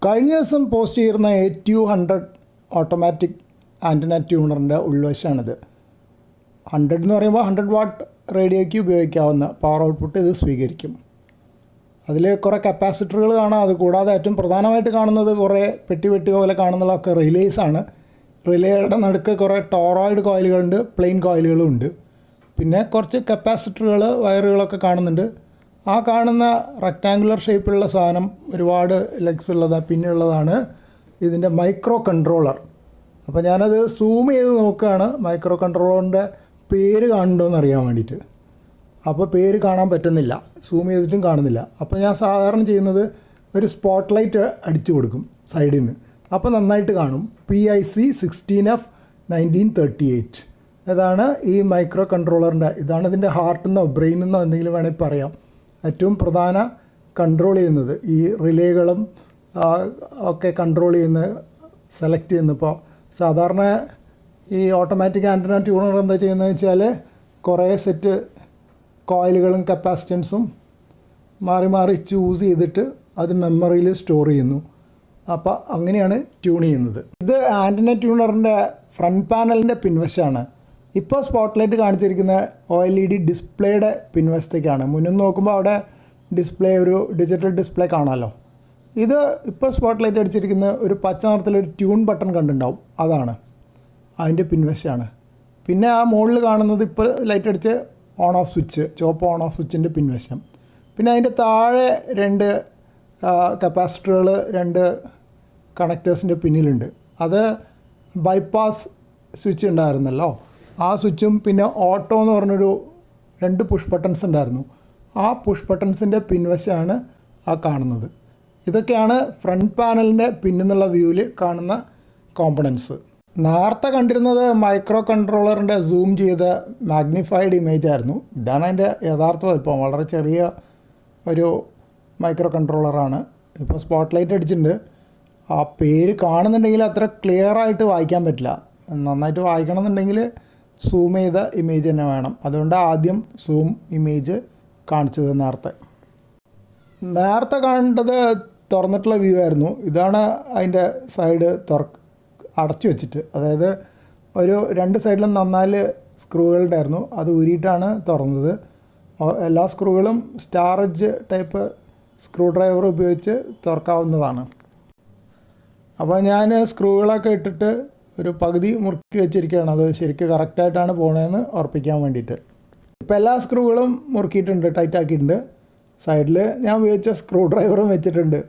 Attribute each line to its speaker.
Speaker 1: കഴിഞ്ഞ ദിവസം പോസ്റ്റ് ചെയ്യുന്ന ATU100 ഓട്ടോമാറ്റിക് ആൻറ്റന ട്യൂണറിൻ്റെ ഉൾവശമാണിത്. 100 എന്ന് പറയുമ്പോൾ 100 വാട്ട് റേഡിയോയ്ക്ക് ഉപയോഗിക്കാവുന്ന പവർ ഔട്ട്പുട്ട് ഇത് സ്വീകരിക്കും. അതിൽ കുറേ കപ്പാസിറ്ററുകൾ കാണാം. അത് കൂടാതെ ഏറ്റവും പ്രധാനമായിട്ട് കാണുന്നത് കുറേ പെട്ടി പോലെ കാണുന്നതൊക്കെ റിലേസാണ്. റിലേയുടെ നടുക്ക് കുറേ ടോറോയിഡ് കോയിലുകളുണ്ട്, പ്ലെയിൻ കോയിലുകളും ഉണ്ട്. പിന്നെ കുറച്ച് കപ്പാസിറ്ററുകൾ, വയറുകളൊക്കെ കാണുന്നുണ്ട്. ആ കാണുന്ന റെക്റ്റാങ്കുലർ ഷേപ്പിലുള്ള സാധനം ഒരുപാട് ലെഗ്സ് ഉള്ളതാണ്. പിന്നെയുള്ളതാണ് ഇതിൻ്റെ മൈക്രോ കൺട്രോളർ. അപ്പോൾ ഞാനത് സൂം ചെയ്ത് നോക്കുകയാണ് മൈക്രോ കൺട്രോളറിൻ്റെ പേര് കാണുന്നുണ്ടോ എന്ന് അറിയാൻ വേണ്ടിയിട്ട്. അപ്പോൾ പേര് കാണാൻ പറ്റുന്നില്ല, സൂം ചെയ്തിട്ടും കാണുന്നില്ല. അപ്പോൾ ഞാൻ സാധാരണ ചെയ്യുന്നത് ഒരു സ്പോട്ട് ലൈറ്റ് അടിച്ചു കൊടുക്കും സൈഡിൽ നിന്ന്. അപ്പോൾ നന്നായിട്ട് കാണും. PIC 16F1938 ഇതാണ് ഈ മൈക്രോ കൺട്രോളറിൻ്റെ, ഇതാണ് ഇതിൻ്റെ ഹാർട്ടെന്നോ ബ്രെയിനെന്നോ എന്തെങ്കിലും വേണമെങ്കിൽ പറയാം. ഏറ്റവും പ്രധാന കൺട്രോൾ ചെയ്യുന്നത് ഈ റിലേകളും ഒക്കെ കൺട്രോൾ ചെയ്യുന്ന സെലക്ട് ചെയ്യുന്നപ്പോൾ സാധാരണ ഈ ഓട്ടോമാറ്റിക് ആൻറ്റന ട്യൂണർ എന്താ ചെയ്യുന്നതെന്ന് വെച്ചാൽ കുറേ സെറ്റ് കോയിലുകളും കപ്പാസിറ്റൻസും മാറി മാറി ചൂസ് ചെയ്തിട്ട് അത് മെമ്മറിയിൽ സ്റ്റോർ ചെയ്യുന്നു. അപ്പോൾ അങ്ങനെയാണ് ട്യൂൺ ചെയ്യുന്നത്. ഇത് ആൻറ്റന ട്യൂണറിൻ്റെ ഫ്രണ്ട് പാനലിൻ്റെ പിൻവശമാണ്. ഇപ്പോൾ സ്പോട്ട് ലൈറ്റ് കാണിച്ചിരിക്കുന്ന OLED ഡിസ്പ്ലേയുടെ പിൻവശത്തേക്കാണ്. മുന്നിൽ നോക്കുമ്പോൾ അവിടെ ഡിസ്പ്ലേ, ഒരു ഡിജിറ്റൽ ഡിസ്പ്ലേ കാണാമല്ലോ. ഇത് ഇപ്പോൾ സ്പോട്ട് ലൈറ്റ് അടിച്ചിരിക്കുന്ന ഒരു പച്ച നിറത്തിലൊരു ട്യൂൺ ബട്ടൺ കണ്ടുണ്ടാവും, അതാണ് അതിൻ്റെ പിൻവശമാണ്. പിന്നെ ആ മുകളിൽ കാണുന്നത് ഇപ്പോൾ ലൈറ്റ് അടിച്ച് ഓൺ ഓഫ് സ്വിച്ച്, ചുവപ്പ് ഓൺ ഓഫ് സ്വിച്ചിൻ്റെ പിൻവശം. പിന്നെ അതിൻ്റെ താഴെ 2 കപ്പാസിറ്ററുകൾ, 2 കണക്റ്റേഴ്സിൻ്റെ പിന്നിലുണ്ട്. അത് ബൈപ്പാസ് സ്വിച്ച് ഉണ്ടായിരുന്നല്ലോ, ആ സ്വിച്ചും പിന്നെ ഓട്ടോ എന്ന് പറഞ്ഞൊരു 2 പുഷ് ബട്ടൺസ് ഉണ്ടായിരുന്നു. ആ പുഷ് ബട്ടൺസിൻ്റെ പിൻവശമാണ് ആ കാണുന്നത്. ഇതൊക്കെയാണ് ഫ്രണ്ട് പാനലിൻ്റെ പിന്നിന്നുള്ള വ്യൂവിൽ കാണുന്ന കോമ്പണൻസ്. നേരത്തെ കണ്ടിരുന്നത് മൈക്രോ കൺട്രോളറിൻ്റെ സൂം ചെയ്ത മാഗ്നിഫൈഡ് ഇമേജ് ആയിരുന്നു. ഇതാണ് അതിൻ്റെ യഥാർത്ഥ വലുപ്പം. വളരെ ചെറിയ ഒരു മൈക്രോ കൺട്രോളറാണ്. ഇപ്പോൾ സ്പോട്ട് ലൈറ്റ് അടിച്ചിട്ടുണ്ട്. ആ പേര് കാണുന്നുണ്ടെങ്കിൽ അത്ര ക്ലിയറായിട്ട് വായിക്കാൻ പറ്റില്ല. നന്നായിട്ട് വായിക്കണമെന്നുണ്ടെങ്കിൽ സൂം ചെയ്ത ഇമേജ് തന്നെ വേണം. അതുകൊണ്ട് ആദ്യം സൂം ഇമേജ് കാണിച്ചത്. നേരത്തെ കണ്ടത് തുറന്നിട്ടുള്ള വ്യൂ ആയിരുന്നു. ഇതാണ് അതിൻ്റെ സൈഡ് അടച്ചു വെച്ചിട്ട്, അതായത് ഒരു 2 സൈഡിലും 4 സ്ക്രൂകളുണ്ടായിരുന്നു. അത് ഊരിയിട്ടാണ് തുറന്നത്. എല്ലാ സ്ക്രൂകളും star edge type screwdriver ഉപയോഗിച്ച് തുറക്കാവുന്നതാണ്. അപ്പോൾ ഞാൻ സ്ക്രൂകളൊക്കെ ഇട്ടിട്ട് ഒരു പകുതി മുറുക്കി വെച്ചിരിക്കുകയാണ്. അത് ശരിക്കും കറക്റ്റായിട്ടാണ് പോകണതെന്ന് ഉറപ്പിക്കാൻ വേണ്ടിയിട്ട്. ഇപ്പോൾ എല്ലാ സ്ക്രൂകളും മുറുക്കിയിട്ടുണ്ട്, ടൈറ്റാക്കിയിട്ടുണ്ട്. സൈഡിൽ ഞാൻ ഉപയോഗിച്ച സ്ക്രൂ ഡ്രൈവറും വെച്ചിട്ടുണ്ട്.